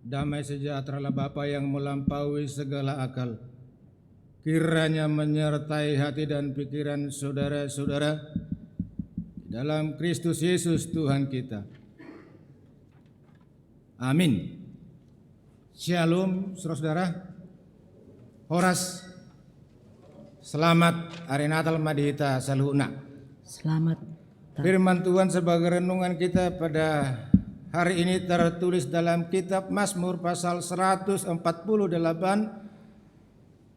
Damai sejahtera Bapa yang melampaui segala akal, kiranya menyertai hati dan pikiran saudara-saudara dalam Kristus Yesus Tuhan kita. Amin. Shalom saudara-saudara. Horas, selamat hari Natal Madhita Saluhna. Selamat. Firman Tuhan sebagai renungan kita pada hari ini tertulis dalam kitab Mazmur pasal 148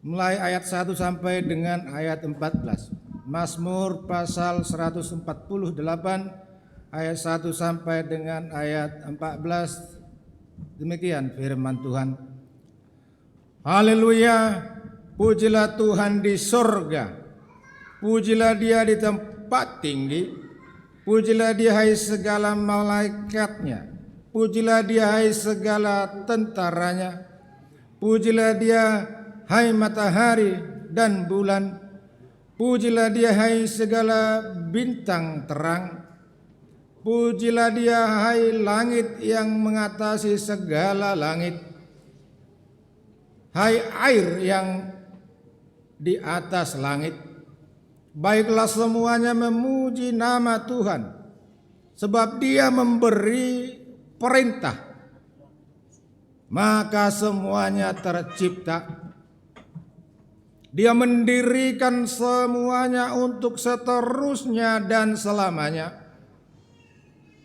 mulai ayat 1 sampai dengan ayat 14. Mazmur pasal 148 ayat 1 sampai dengan ayat 14. Demikian firman Tuhan. Haleluya, pujilah Tuhan di sorga, pujilah Dia di tempat tinggi, pujilah Dia hai segala malaikatnya, pujilah Dia hai segala tentaranya, pujilah Dia hai matahari dan bulan, pujilah Dia hai segala bintang terang, pujilah Dia hai langit yang mengatasi segala langit, hai air yang di atas langit. Baiklah semuanya memuji nama Tuhan, sebab Dia memberi perintah, maka semuanya tercipta. Dia mendirikan semuanya untuk seterusnya dan selamanya,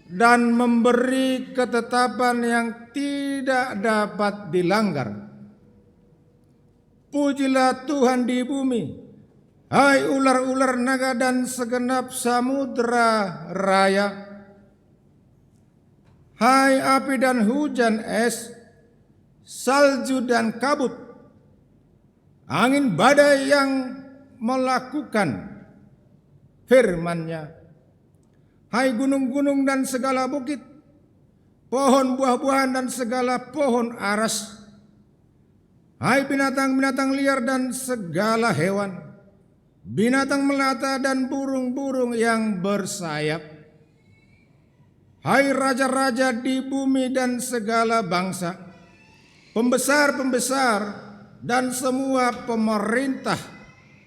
dan memberi ketetapan yang tidak dapat dilanggar. Pujilah Tuhan di bumi, hai ular-ular naga dan segenap samudra raya, hai api dan hujan es, salju dan kabut, angin badai yang melakukan firman-Nya, hai gunung-gunung dan segala bukit, pohon buah-buahan dan segala pohon aras, hai binatang-binatang liar dan segala hewan, binatang melata dan burung-burung yang bersayap, hai raja-raja di bumi dan segala bangsa, pembesar-pembesar dan semua pemerintah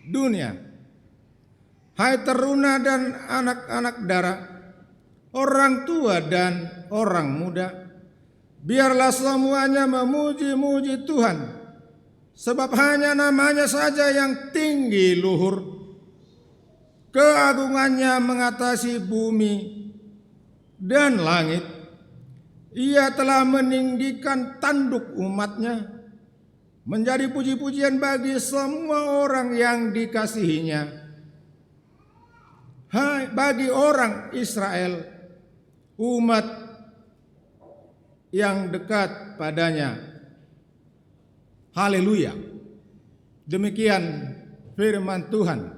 dunia, hai teruna dan anak-anak dara, orang tua dan orang muda, biarlah semuanya memuji-muji Tuhan, sebab hanya nama-Nya saja yang tinggi luhur, keagungannya mengatasi bumi dan langit. Ia telah meninggikan tanduk umat-Nya, menjadi puji-pujian bagi semua orang yang dikasihi-Nya. Hai bagi orang Israel, umat yang dekat padanya. Haleluya. Demikian firman Tuhan.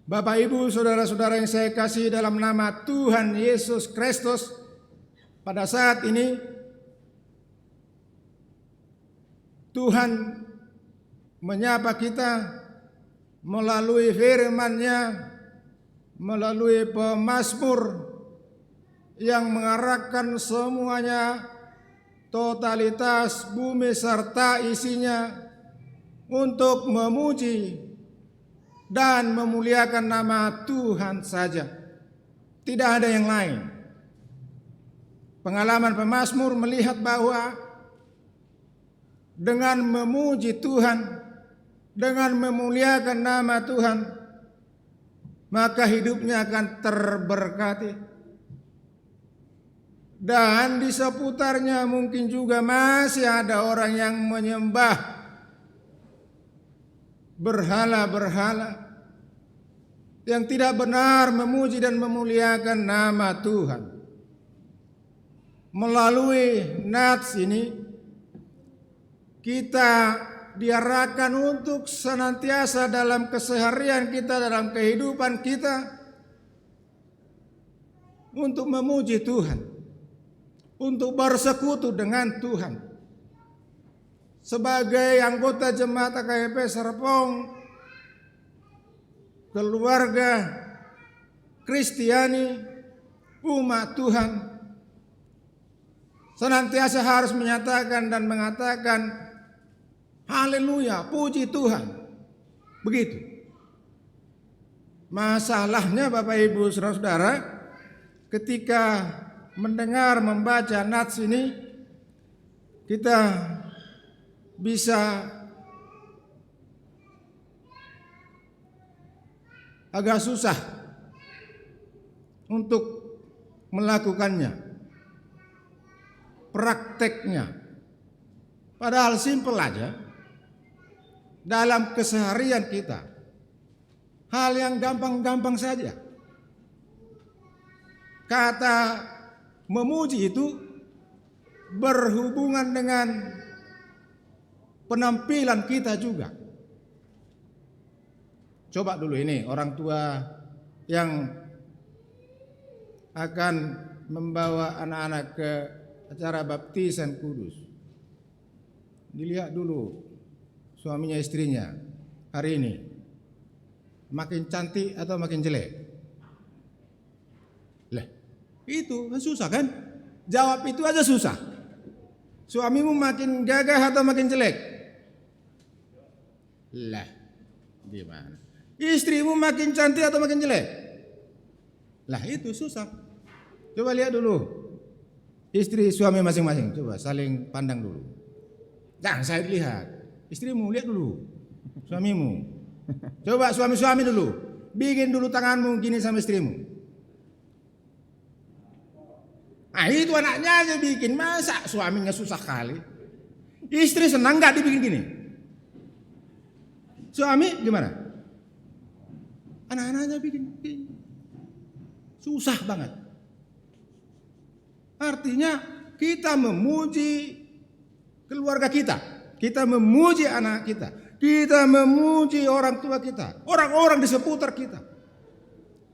Bapak, Ibu, saudara-saudara yang saya kasih dalam nama Tuhan Yesus Kristus, pada saat ini Tuhan menyapa kita melalui firman-Nya, melalui pemazmur yang mengarahkan semuanya, totalitas bumi serta isinya, untuk memuji dan memuliakan nama Tuhan saja. Tidak ada yang lain. Pengalaman pemazmur melihat bahwa dengan memuji Tuhan, dengan memuliakan nama Tuhan, maka hidupnya akan terberkati. Dan di seputarnya mungkin juga masih ada orang yang menyembah berhala-berhala, yang tidak benar memuji dan memuliakan nama Tuhan. Melalui nats ini kita diarahkan untuk senantiasa dalam keseharian kita, dalam kehidupan kita, untuk memuji Tuhan, untuk bersekutu dengan Tuhan. Sebagai anggota jemaat AKP Serpong, keluarga Kristiani, umat Tuhan, senantiasa harus menyatakan dan mengatakan haleluya, puji Tuhan. Begitu. Masalahnya Bapak Ibu Saudara, ketika mendengar membaca nats ini, kita bisa agak susah untuk melakukannya, prakteknya. Padahal simpel aja dalam keseharian kita, hal yang gampang-gampang saja. Kata memuji itu berhubungan dengan penampilan kita juga. Coba dulu ini orang tua yang akan membawa anak-anak ke acara baptisan kudus. Dilihat dulu suaminya istrinya hari ini. Makin cantik atau makin jelek? Lah, itu kan susah kan? Jawab itu aja susah. Suamimu makin gagah atau makin jelek? Lah, gimana? Istrimu makin cantik atau makin jelek? Lah, itu susah. Coba lihat dulu istri suami masing-masing. Coba saling pandang dulu. Jangan saya lihat. Istrimu lihat dulu. Suamimu. Coba suami-suami dulu. Bikin dulu tanganmu gini sama istrimu. Nah, itu anaknya aja bikin. Masa suaminya susah kali? Istri senang gak dibikin gini? Suami gimana? Anak-anaknya bikin. Susah banget. Artinya kita memuji keluarga kita. Kita memuji anak kita. Kita memuji orang tua kita. Orang-orang di seputar kita.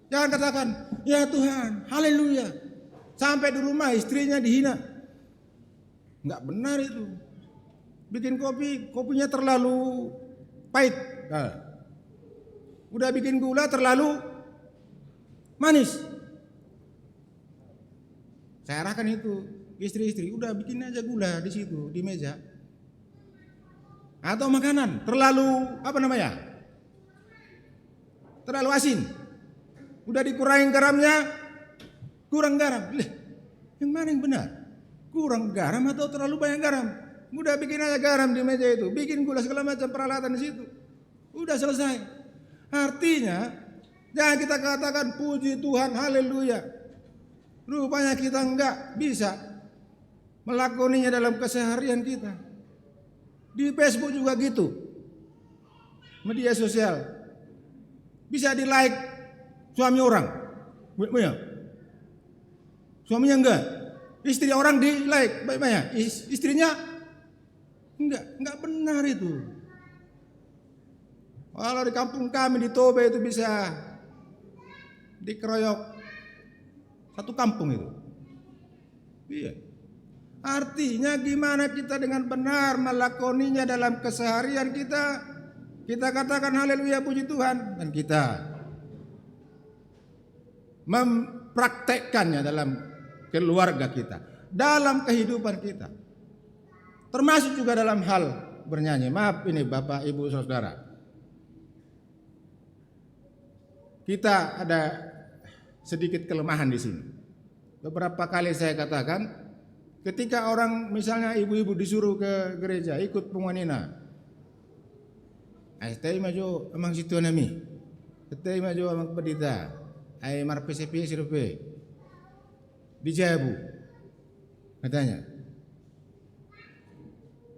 Jangan katakan, ya Tuhan, haleluya. Sampai di rumah istrinya dihina. Enggak benar itu. Bikin kopi, kopinya terlalu pahit. Nah, udah bikin gula terlalu manis. Saya arahkan itu istri-istri, udah bikin aja gula di situ di meja. Atau makanan terlalu terlalu asin. Udah dikurangin garamnya, kurang garam. Yang mana yang benar? Kurang garam atau terlalu banyak garam? Udah bikin aja garam di meja itu, bikin gula segala macam peralatan di situ. Udah selesai. Artinya jangan kita katakan puji Tuhan, haleluya. Rupanya kita enggak bisa melakoninya dalam keseharian kita. Di Facebook juga gitu. Media sosial. Bisa di like suami orang. Suaminya enggak. Istri orang di like banyak. Istrinya enggak benar itu. Kalau di kampung kami di Toba itu bisa dikeroyok satu kampung itu. Iya. Artinya gimana kita dengan benar melakoninya dalam keseharian kita. Kita katakan haleluya puji Tuhan. Dan kita mempraktekkannya dalam keluarga kita. Dalam kehidupan kita. Termasuk juga dalam hal bernyanyi. Maaf ini Bapak Ibu Saudara. Kita ada sedikit kelemahan di sini. Beberapa kali saya katakan, ketika orang misalnya ibu-ibu disuruh ke gereja ikut penguanina, Aitai maju emang situ nami, Aitai maju emang pedita, ai marpesepi sirupe, dijabu, katanya.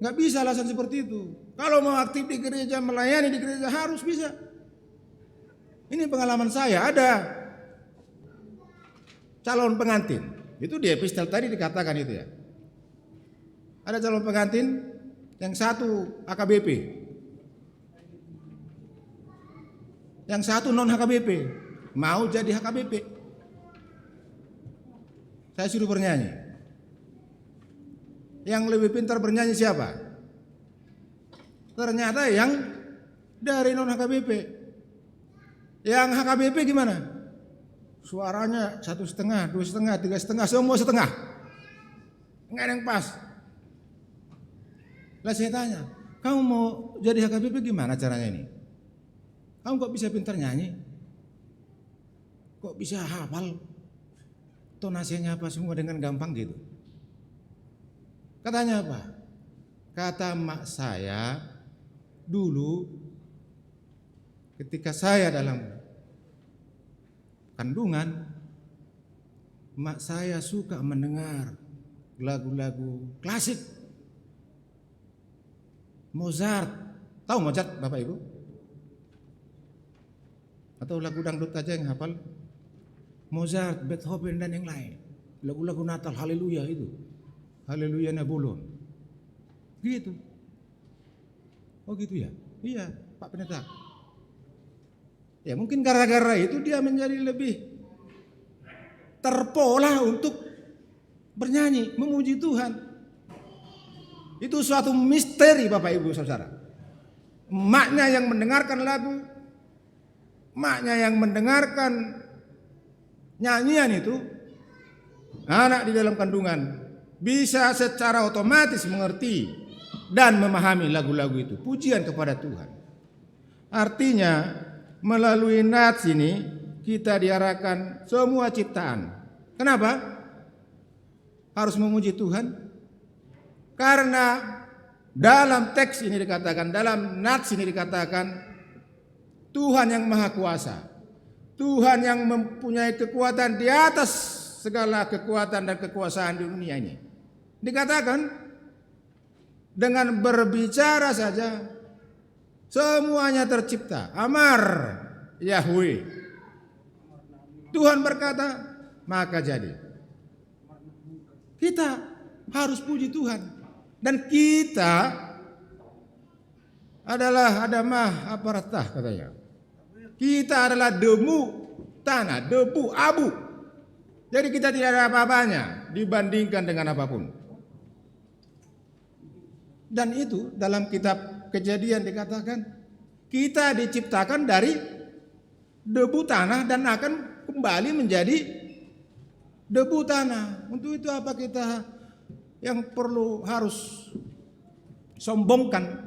Nggak bisa alasan seperti itu. Kalau mau aktif di gereja, melayani di gereja harus bisa. Ini pengalaman saya, ada calon pengantin. Itu di epistel tadi dikatakan itu ya. Ada calon pengantin yang satu HKBP. Yang satu non HKBP. Mau jadi HKBP. Saya suruh bernyanyi. Yang lebih pintar bernyanyi siapa? Ternyata yang dari non HKBP. Yang HKBP gimana? Suaranya 1,5, 2,5, 3,5, semua setengah. Enggak ada yang pas. Lah saya tanya, kamu mau jadi HKBP gimana caranya ini? Kamu kok bisa pintar nyanyi? Kok bisa hafal tonasinya apa semua dengan gampang gitu? Katanya apa? Kata mak saya dulu ketika saya dalam kandungan, mak saya suka mendengar lagu-lagu klasik. Mozart. Tahu Mozart Bapak Ibu? Atau lagu dangdut aja yang hafal? Mozart, Beethoven dan yang lain. Lagu-lagu Natal, haleluya itu. Haleluya Nabulon. Gitu. Oh gitu ya? Iya, Pak Pendeta. Ya mungkin gara-gara itu dia menjadi lebih terpola untuk bernyanyi, memuji Tuhan. Itu suatu misteri Bapak Ibu Saudara. Emaknya yang mendengarkan lagu, emaknya yang mendengarkan nyanyian itu, anak di dalam kandungan bisa secara otomatis mengerti dan memahami lagu-lagu itu. Pujian kepada Tuhan. Artinya melalui nats ini kita diarahkan semua ciptaan. Kenapa? Harus memuji Tuhan. Karena dalam teks ini dikatakan, dalam nats ini dikatakan Tuhan yang maha kuasa. Tuhan yang mempunyai kekuatan di atas segala kekuatan dan kekuasaan di dunia ini. Dikatakan dengan berbicara saja semuanya tercipta. Amar Yahweh. Tuhan berkata, maka jadi. Kita harus puji Tuhan. Dan kita adalah adamah aparatah katanya. Kita adalah debu tanah, debu abu. Jadi kita tidak ada apa-apanya dibandingkan dengan apapun. Dan itu dalam kitab Kejadian dikatakan kita diciptakan dari debu tanah dan akan kembali menjadi debu tanah. Untuk itu apa kita yang perlu harus sombongkan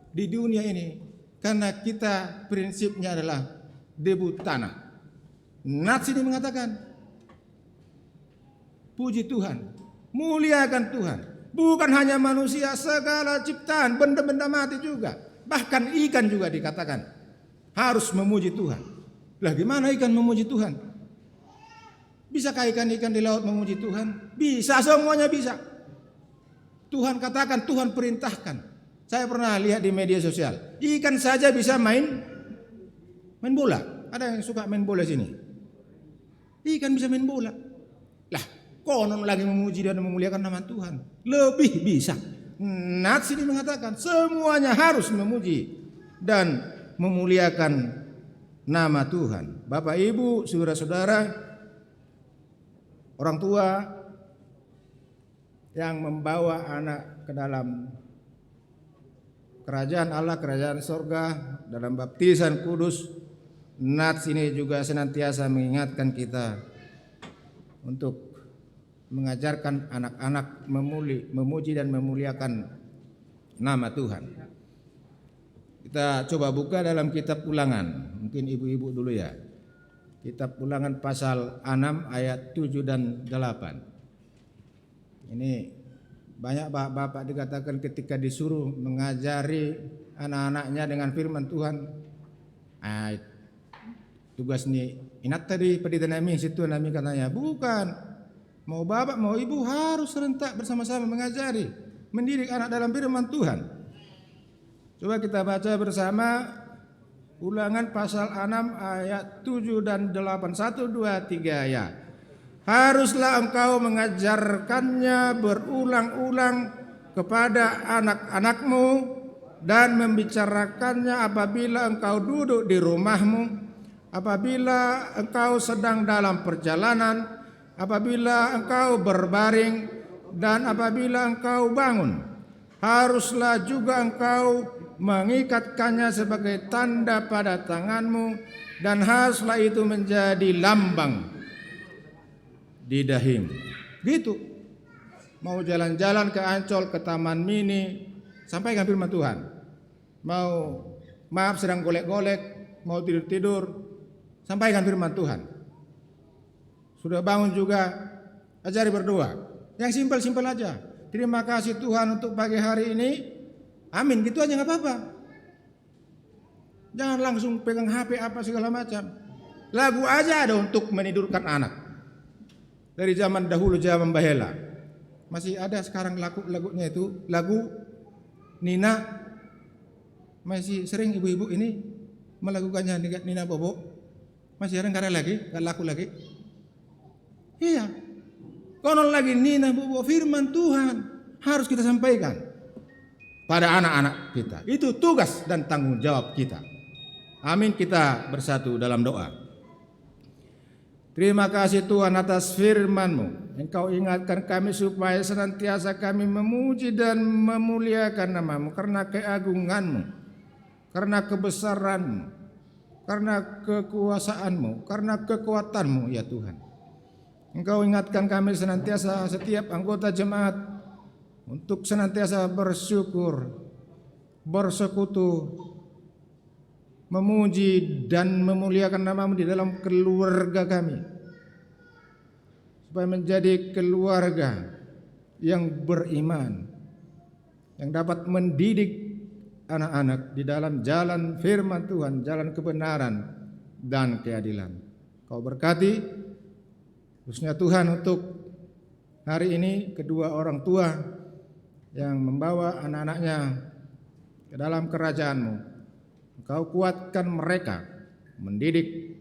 di dunia ini? Karena kita prinsipnya adalah debu tanah. Nats ini mengatakan puji Tuhan, muliakan Tuhan. Bukan hanya manusia, segala ciptaan, benda-benda mati juga. Bahkan ikan juga dikatakan harus memuji Tuhan. Lah gimana ikan memuji Tuhan? Bisakah ikan-ikan di laut memuji Tuhan? Bisa, semuanya bisa. Tuhan katakan, Tuhan perintahkan. Saya pernah lihat di media sosial, ikan saja bisa main bola. Ada yang suka main bola sini? Ikan bisa main bola. Lah, konon lagi memuji dan memuliakan nama Tuhan. Lebih bisa. Nats ini mengatakan semuanya harus memuji dan memuliakan nama Tuhan. Bapak Ibu, saudara-saudara, orang tua yang membawa anak ke dalam kerajaan Allah, kerajaan sorga, dalam baptisan kudus, nats ini juga senantiasa mengingatkan kita untuk mengajarkan anak-anak memuji dan memuliakan nama Tuhan. Kita coba buka dalam kitab Ulangan, mungkin ibu-ibu dulu ya. Kitab Ulangan pasal 6 ayat 7 dan 8. Ini banyak bapak-bapak dikatakan ketika disuruh mengajari anak-anaknya dengan firman Tuhan. Tugas ni inat tadi pendeta nami situ nami katanya, bukan. Mau bapak mau ibu harus serentak bersama-sama mengajari, mendidik anak dalam firman Tuhan. Coba kita baca bersama Ulangan pasal 6 ayat 7 dan 8. 1, 2, 3 ya. Haruslah engkau mengajarkannya berulang-ulang kepada anak-anakmu dan membicarakannya apabila engkau duduk di rumahmu, apabila engkau sedang dalam perjalanan, apabila engkau berbaring, dan apabila engkau bangun. Haruslah juga engkau mengikatkannya sebagai tanda pada tanganmu, dan haruslah itu menjadi lambang di dahimu. Gitu. mau jalan-jalan ke Ancol, ke Taman Mini, sampaikan firman Tuhan. Mau sedang golek-golek, mau tidur-tidur, sampaikan firman Tuhan. Sudah bangun juga, ajari berdoa. Yang simpel-simpel aja. Terima kasih Tuhan untuk pagi hari ini. Amin, gitu aja nggak apa-apa. Jangan langsung pegang HP apa segala macam. Lagu aja ada untuk menidurkan anak. Dari zaman dahulu, zaman bahela. Masih ada sekarang lagunya itu, lagu Nina. Masih sering ibu-ibu ini melakukannya, Nina Bobo. Masih ada, nggak ada lagi, nggak laku lagi. Iya. Konon lagi Nina Bobo, firman Tuhan harus kita sampaikan pada anak-anak kita. Itu tugas dan tanggung jawab kita. Amin, kita bersatu dalam doa. Terima kasih Tuhan atas firman-Mu. Engkau ingatkan kami supaya senantiasa kami memuji dan memuliakan nama-Mu karena keagungan-Mu, karena kebesaran-Mu, karena kekuasaan-Mu, karena kekuatan-Mu ya Tuhan. Engkau ingatkan kami senantiasa, setiap anggota jemaat, untuk senantiasa bersyukur, bersekutu, memuji dan memuliakan nama-Mu di dalam keluarga kami, supaya menjadi keluarga yang beriman, yang dapat mendidik anak-anak di dalam jalan firman Tuhan, jalan kebenaran dan keadilan. Kau berkati khususnya Tuhan untuk hari ini kedua orang tua yang membawa anak-anaknya ke dalam kerajaan-Mu. Engkau kuatkan mereka mendidik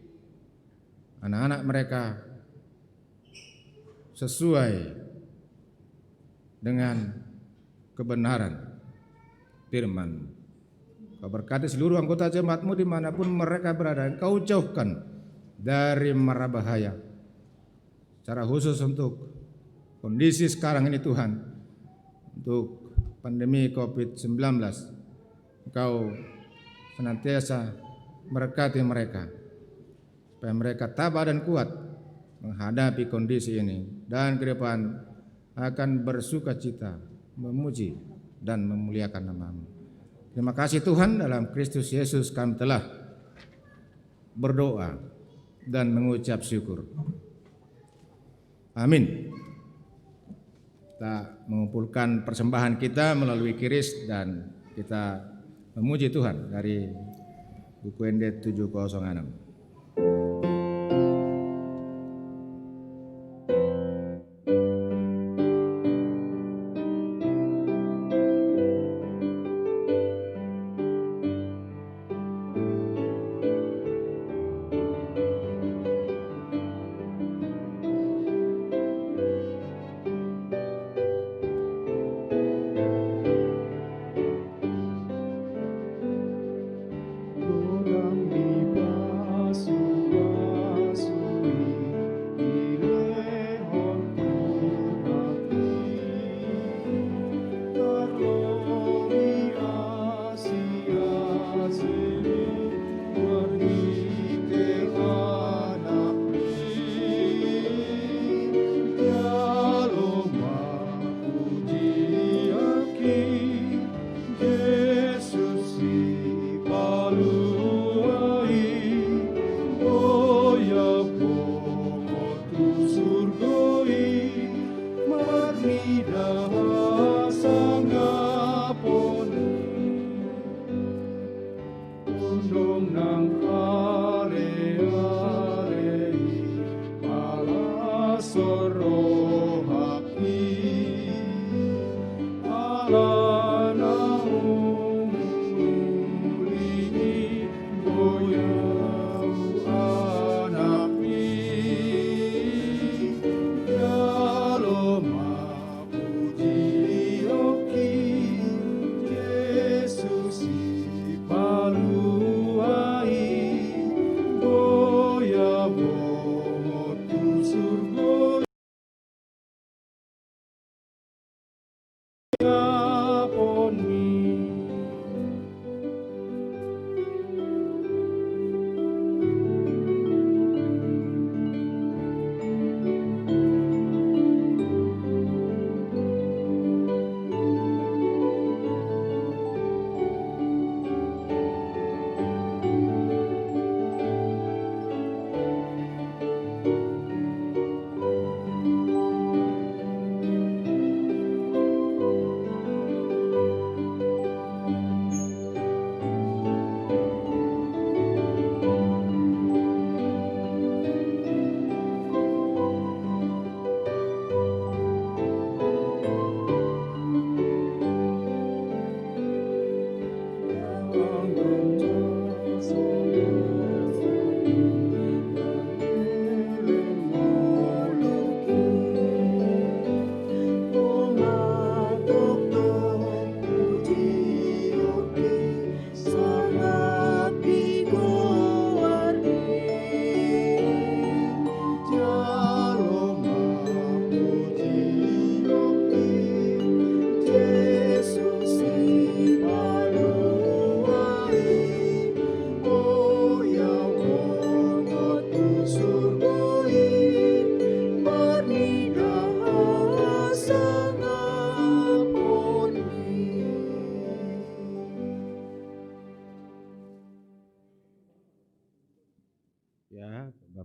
anak-anak mereka sesuai dengan kebenaran firman. Kau berkati seluruh anggota jemaat-Mu dimanapun mereka berada. Engkau jauhkan dari mara bahaya. Secara khusus untuk kondisi sekarang ini Tuhan, untuk pandemi COVID-19, Engkau senantiasa berkati mereka, supaya mereka tabah dan kuat menghadapi kondisi ini, dan ke depan akan bersuka cita, memuji dan memuliakan nama-Mu. Terima kasih Tuhan, dalam Kristus Yesus kami telah berdoa dan mengucap syukur. Amin. Kita mengumpulkan persembahan kita melalui kiris dan kita memuji Tuhan dari buku ND 706.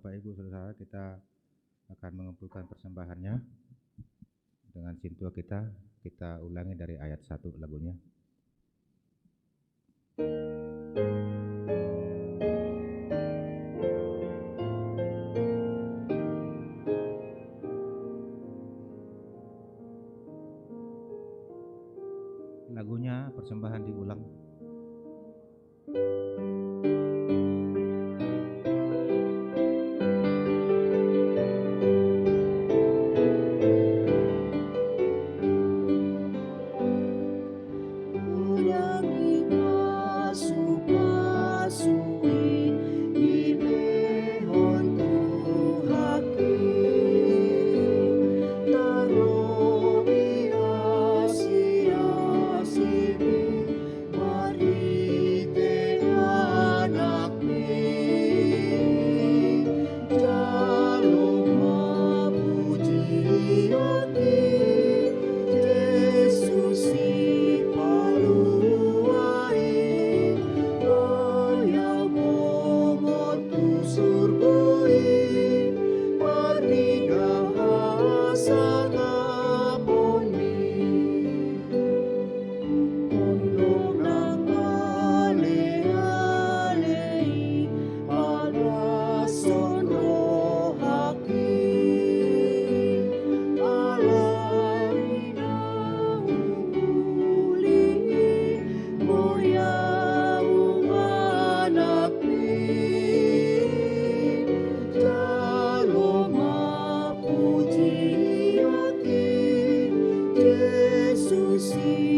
Bapak Ibu Saudara, kita akan mengumpulkan persembahannya dengan sintua kita ulangi dari ayat 1 lagunya. Lagunya persembahan diulang. Yesus